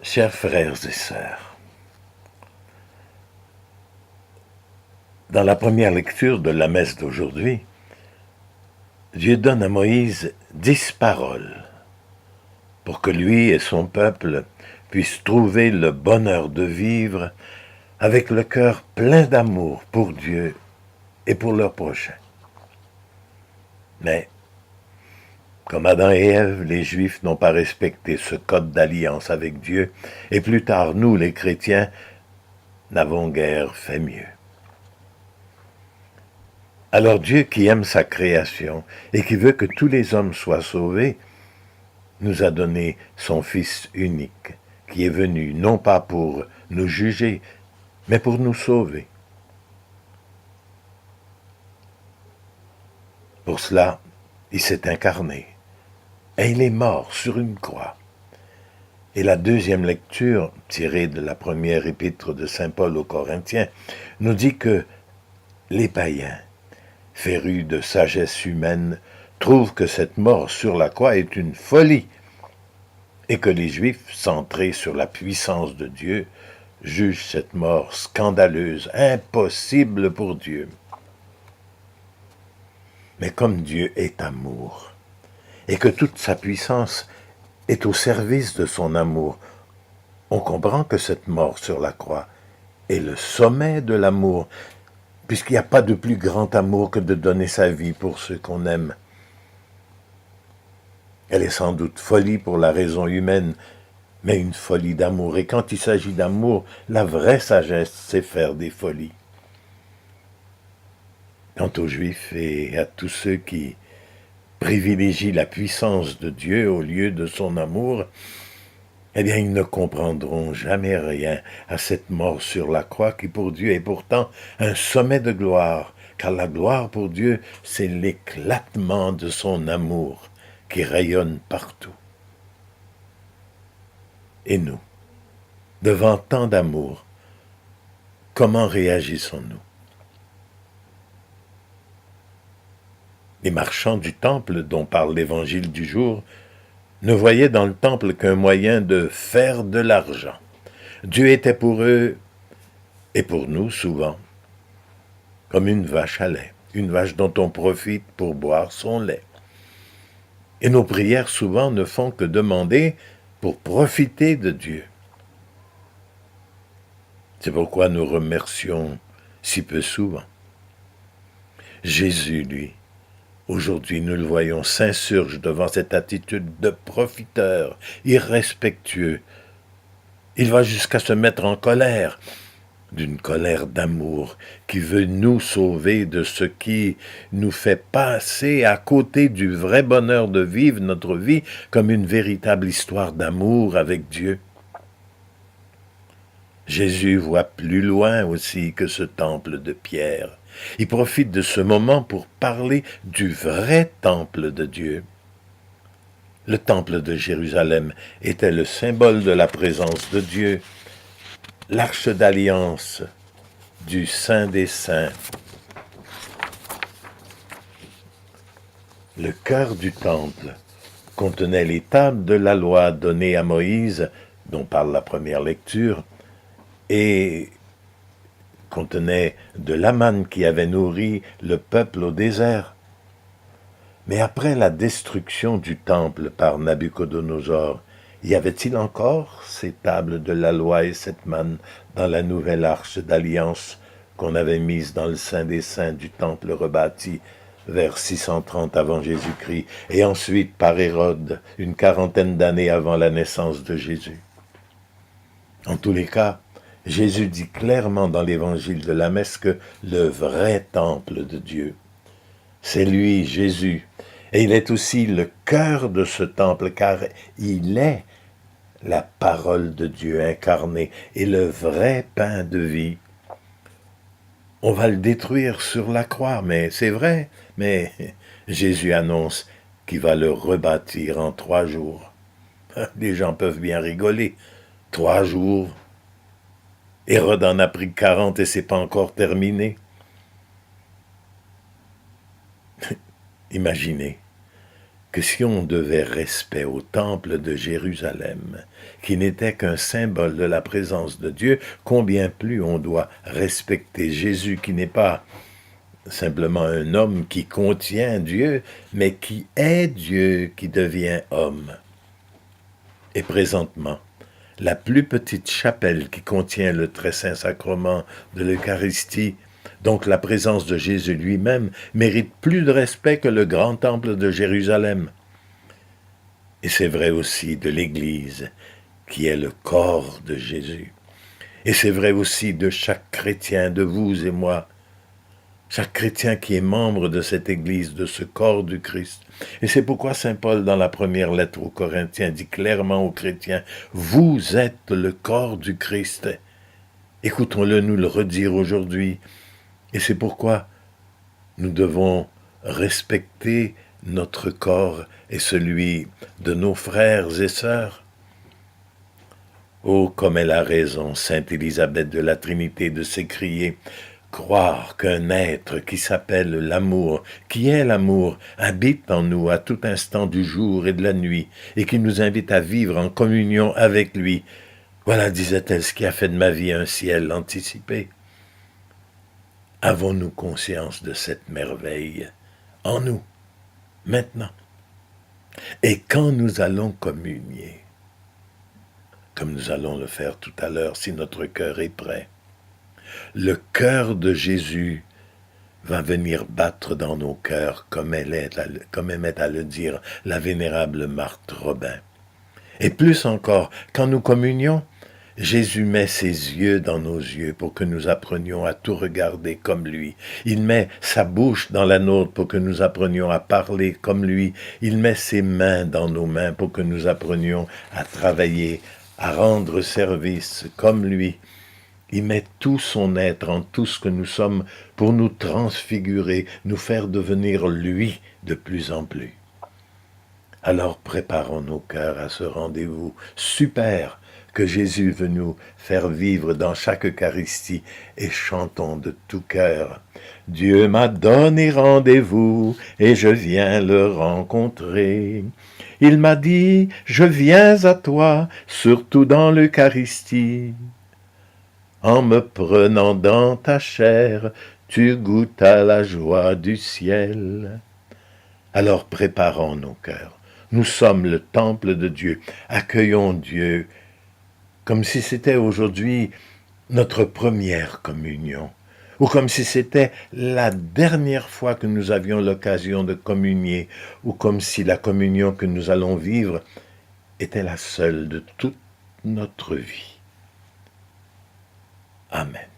Chers frères et sœurs, dans la première lecture de la messe d'aujourd'hui, Dieu donne à Moïse 10 paroles pour que lui et son peuple puissent trouver le bonheur de vivre avec le cœur plein d'amour pour Dieu et pour leur prochain. Mais, comme Adam et Ève, les Juifs n'ont pas respecté ce code d'alliance avec Dieu, et plus tard, nous, les chrétiens, n'avons guère fait mieux. Alors Dieu, qui aime sa création et qui veut que tous les hommes soient sauvés, nous a donné son Fils unique, qui est venu non pas pour nous juger, mais pour nous sauver. Pour cela, il s'est incarné, et il est mort sur une croix. Et la deuxième lecture, tirée de la première épître de saint Paul aux Corinthiens, nous dit que les païens, férus de sagesse humaine, trouvent que cette mort sur la croix est une folie, et que les Juifs, centrés sur la puissance de Dieu, jugent cette mort scandaleuse, impossible pour Dieu. Mais comme Dieu est amour, et que toute sa puissance est au service de son amour, on comprend que cette mort sur la croix est le sommet de l'amour, puisqu'il n'y a pas de plus grand amour que de donner sa vie pour ceux qu'on aime. Elle est sans doute folie pour la raison humaine, mais une folie d'amour. Et quand il s'agit d'amour, la vraie sagesse, c'est faire des folies. Quant aux Juifs et à tous ceux qui privilégient la puissance de Dieu au lieu de son amour, eh bien, ils ne comprendront jamais rien à cette mort sur la croix qui pour Dieu est pourtant un sommet de gloire, car la gloire pour Dieu, c'est l'éclatement de son amour qui rayonne partout. Et nous, devant tant d'amour, comment réagissons-nous? Les marchands du temple dont parle l'évangile du jour ne voyaient dans le temple qu'un moyen de faire de l'argent. Dieu était pour eux, et pour nous souvent, comme une vache à lait, une vache dont on profite pour boire son lait. Et nos prières souvent ne font que demander pour profiter de Dieu. C'est pourquoi nous remercions si peu souvent. Jésus, lui, aujourd'hui nous le voyons, s'insurge devant cette attitude de profiteur, irrespectueux. Il va jusqu'à se mettre en colère, d'une colère d'amour, qui veut nous sauver de ce qui nous fait passer à côté du vrai bonheur de vivre notre vie comme une véritable histoire d'amour avec Dieu. Jésus voit plus loin aussi que ce temple de pierre. Il profite de ce moment pour parler du vrai temple de Dieu. Le temple de Jérusalem était le symbole de la présence de Dieu, l'arche d'alliance du Saint des Saints. Le cœur du temple contenait les tables de la loi données à Moïse, dont parle la première lecture, et contenait de la manne qui avait nourri le peuple au désert. Mais après la destruction du temple par Nabuchodonosor, y avait-il encore ces tables de la loi et cette manne dans la nouvelle arche d'alliance qu'on avait mise dans le Saint des Saints du temple rebâti vers 630 avant Jésus-Christ, et ensuite par Hérode, une quarantaine d'années avant la naissance de Jésus? En tous les cas, Jésus dit clairement dans l'évangile de la messe que le vrai temple de Dieu, c'est lui, Jésus, et il est aussi le cœur de ce temple, car il est la parole de Dieu incarnée et le vrai pain de vie. On va le détruire sur la croix, mais c'est vrai, mais Jésus annonce qu'il va le rebâtir en 3 jours. Les gens peuvent bien rigoler. 3 jours. Hérode en a pris 40 et c'est pas encore terminé. Imaginez, que si on devait respect au temple de Jérusalem, qui n'était qu'un symbole de la présence de Dieu, combien plus on doit respecter Jésus, qui n'est pas simplement un homme qui contient Dieu, mais qui est Dieu, qui devient homme. Et présentement, la plus petite chapelle qui contient le très saint sacrement de l'Eucharistie, donc la présence de Jésus lui-même, mérite plus de respect que le grand temple de Jérusalem. Et c'est vrai aussi de l'Église, qui est le corps de Jésus. Et c'est vrai aussi de chaque chrétien, de vous et moi, chaque chrétien qui est membre de cette Église, de ce corps du Christ. Et c'est pourquoi saint Paul, dans la première lettre aux Corinthiens, dit clairement aux chrétiens, « Vous êtes le corps du Christ ». Écoutons-le nous le redire aujourd'hui. Et c'est pourquoi nous devons respecter notre corps et celui de nos frères et sœurs. Oh, comme elle a raison, sainte Élisabeth de la Trinité, de s'écrier « Croire qu'un être qui s'appelle l'amour, qui est l'amour, habite en nous à tout instant du jour et de la nuit, et qui nous invite à vivre en communion avec lui. Voilà, disait-elle, ce qui a fait de ma vie un ciel anticipé. » Avons-nous conscience de cette merveille en nous, maintenant? Et quand nous allons communier, comme nous allons le faire tout à l'heure si notre cœur est prêt, le cœur de Jésus va venir battre dans nos cœurs, comme aimait à le dire la vénérable Marthe Robin. Et plus encore, quand nous communions, Jésus met ses yeux dans nos yeux pour que nous apprenions à tout regarder comme lui. Il met sa bouche dans la nôtre pour que nous apprenions à parler comme lui. Il met ses mains dans nos mains pour que nous apprenions à travailler, à rendre service comme lui. Il met tout son être en tout ce que nous sommes pour nous transfigurer, nous faire devenir lui de plus en plus. Alors préparons nos cœurs à ce rendez-vous super que Jésus veut nous faire vivre dans chaque Eucharistie et chantons de tout cœur. Dieu m'a donné rendez-vous et je viens le rencontrer. Il m'a dit, je viens à toi, surtout dans l'Eucharistie. En me prenant dans ta chair, tu goûtes à la joie du ciel. Alors préparons nos cœurs. Nous sommes le temple de Dieu. Accueillons Dieu comme si c'était aujourd'hui notre première communion, ou comme si c'était la dernière fois que nous avions l'occasion de communier, ou comme si la communion que nous allons vivre était la seule de toute notre vie. Amen.